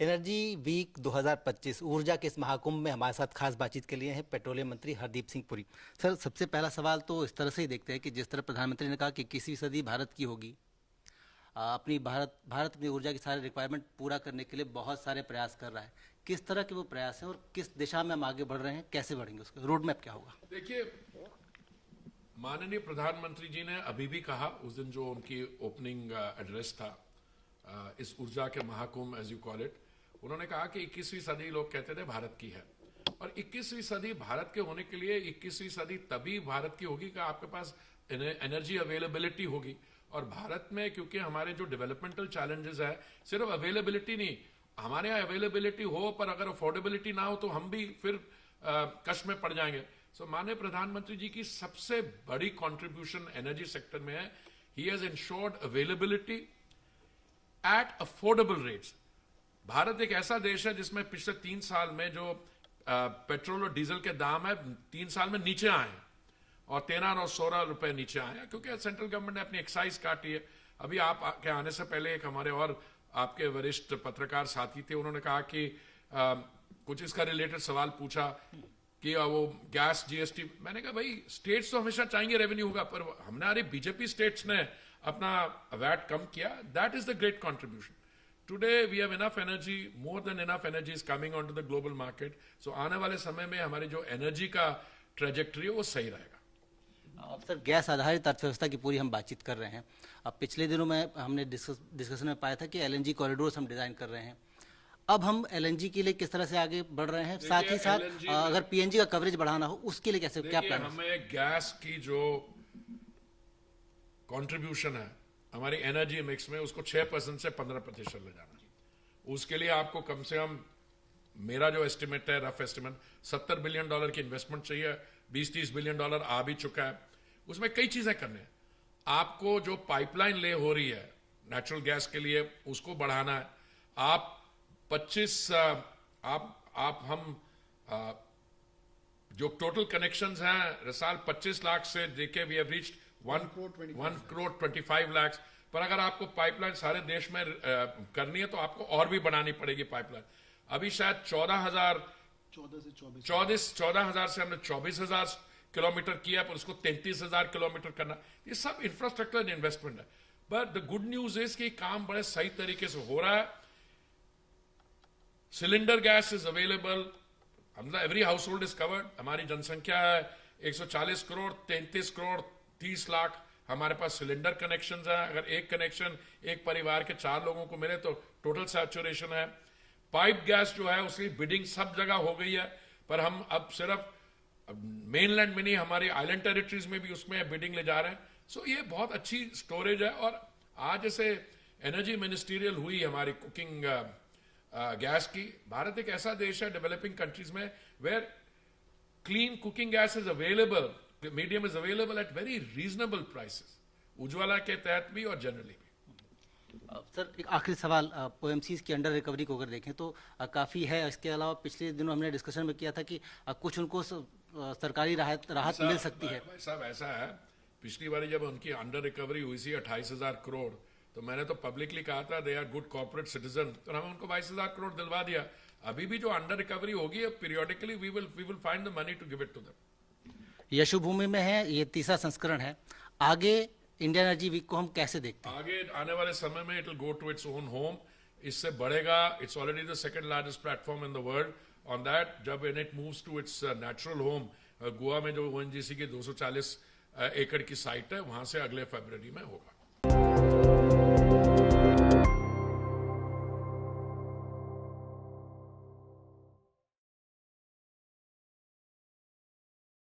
Energy week 2025 ऊर्जा के इस महाकुंभ में हमारे साथ खास बातचीत के लिए हैं पेट्रोलियम मंत्री हरदीप सिंह पुरी। सर, सबसे पहला सवाल तो इस तरह से ही देखते हैं कि जिस तरह प्रधानमंत्री ने कहा कि 21वीं सदी भारत की होगी। अपनी भारत अपनी ऊर्जा की सारे रिक्वायरमेंट पूरा करने के लिए बहुत सारे प्रयास कर रहा है। किस तरह के वो प्रयास हैं और किस दिशा में हम आगे बढ़ रहे हैं, कैसे बढ़ेंगे, उसका रोड मैप क्या होगा? देखिए, माननीय प्रधानमंत्री जी ने अभी भी कहा, उस दिन जो उनकी ओपनिंग एड्रेस था इस ऊर्जा के Mahakumbh as you call it, उन्होंने कहा कि 21वीं सदी लोग कहते थे भारत की है, और 21वीं सदी भारत के होने के लिए 21वीं सदी तभी भारत की होगी कि आपके पास एनर्जी अवेलेबिलिटी होगी। और भारत में क्योंकि हमारे जो डेवलपमेंटल चैलेंजेस है, सिर्फ अवेलेबिलिटी नहीं, हमारे यहाँ अवेलेबिलिटी हो पर अगर अफोर्डेबिलिटी ना हो तो हम भी फिर कष्ट में पड़ जाएंगे। सो माननीय प्रधानमंत्री जी की सबसे बड़ी कंट्रीब्यूशन एनर्जी सेक्टर में है। He has insured availability at affordable rates. Bharat एक ऐसा देश है जिसमें पिछले 3 साल में जो पेट्रोल और डीजल के दाम है 3 साल में नीचे आए हैं, और 13 और 16 रुपए नीचे आए हैं, क्योंकि सेंट्रल गवर्नमेंट ने अपनी एक्साइज काटी है। अभी आप के आने से पहले एक हमारे और आपके वरिष्ठ पत्रकार साथी थे, उन्होंने कहा कि कुछ इसका रिलेटेड सवाल पूछा कि वो गैस जीएसटी। मैंने कहा भाई, स्टेट्स तो हमेशा चाहेंगे रेवेन्यू होगा, पर हमारे बीजेपी स्टेट्स ने अपना वैट कम किया। That is the great contribution. Today we have enough energy, more than enough energy is coming on to the global market. So आने वाले समय में हमारी जो एनर्जी का ट्रेजेक्टरी है वो सही रहेगा। अब सर, गैस आधारित अर्थव्यवस्था की पूरी हम बातचीत कर रहे हैं। अब पिछले दिनों में हमने डिस्कशन में पाया था कि एलएनजी कॉरिडोर्स हम डिजाइन कर रहे हैं। अब हम एलएनजी के लिए किस तरह से आगे बढ़ रहे हैं, साथ ही साथ अगर पीएनजी का कवरेज बढ़ाना हो उसके लिए कैसे, क्या प्लान है? हमें गैस की जो कंट्रीब्यूशन है हमारी एनर्जी मिक्स में, उसको 6% से 15% ले जाना है। उसके लिए आपको कम से कम, मेरा जो एस्टिमेट है, रफ एस्टिमेट, $70 बिलियन की इन्वेस्टमेंट चाहिए। $20-30 बिलियन आ भी चुका है। उसमें कई चीजें करने हैं। आपको जो पाइपलाइन ले हो रही है नेचुरल गैस के लिए, उसको बढ़ाना है। आप 25 हम जो टोटल कनेक्शंस हैं रसाल 25 लाख से देखे, we have reached 1 crore 25 lakh. पर अगर आपको पाइपलाइन सारे देश में करनी है तो आपको और भी बनानी पड़ेगी पाइपलाइन। अभी शायद 14,000 से हमने 24,000 किलोमीटर किया, पर उसको 33,000 किलोमीटर करना। ये सब इंफ्रास्ट्रक्चर इन्वेस्टमेंट है। But the good news is कि काम बड़े सही तरीके से हो रहा है। Cylinder gas is available, every house hold is covered. हमारी जनसंख्या है 140 करोड़, 33 करोड़ 30 लाख हमारे पास सिलेंडर कनेक्शंस हैं। अगर एक कनेक्शन एक परिवार के 4 लोगों को मिले तो टोटल सैचुरेशन है। पाइप गैस जो है उसकी बिडिंग सब जगह हो गई है, पर हम अब सिर्फ मेनलैंड में नहीं, हमारी आइलैंड टेरिटरीज में भी उसमें बिडिंग ले जा रहे हैं। सो ये बहुत अच्छी स्टोरेज है। और आज जैसे एनर्जी मिनिस्टीरियल हुई हमारी कुकिंग गैस की, भारत एक ऐसा देश है डेवलपिंग कंट्रीज में where clean cooking gas is available, medium is available at very reasonable prices, Ujjwala के तहत भी और जनरली भी। सर, एक आखिरी सवाल, ओएमसीज की अंडर रिकवरी को अगर देखें तो काफ़ी है। इसके अलावा पिछले दिनों हमने डिस्कशन में किया था कि कुछ उनको सरकारी राहत मिल सकती है। साहब ऐसा है, पिछली बार जब उनकी अंडर रिकवरी हुई थी 28,000 करोड़, तो मैंने तो पब्लिकली कहा था they are good corporate citizen, तो हमने उनको 22,000 करोड़ दिलवा दिया। अभी भी जो अंडर रिकवरी होगी periodically we will find the money to give it to them. Yashobhoomi में है, ये तीसरा संस्करण है। आगे इंडियन एनर्जी वीक को हम कैसे देखते हैं? आगे आने वाले समय में it will go to its own home, इससे बढ़ेगा। It's already the second largest platform in the world on that. जब it moves to its natural home, Goa में जो ओएनजीसी की 240 एकड़ की साइट है, वहां से अगले फरवरी में होगा।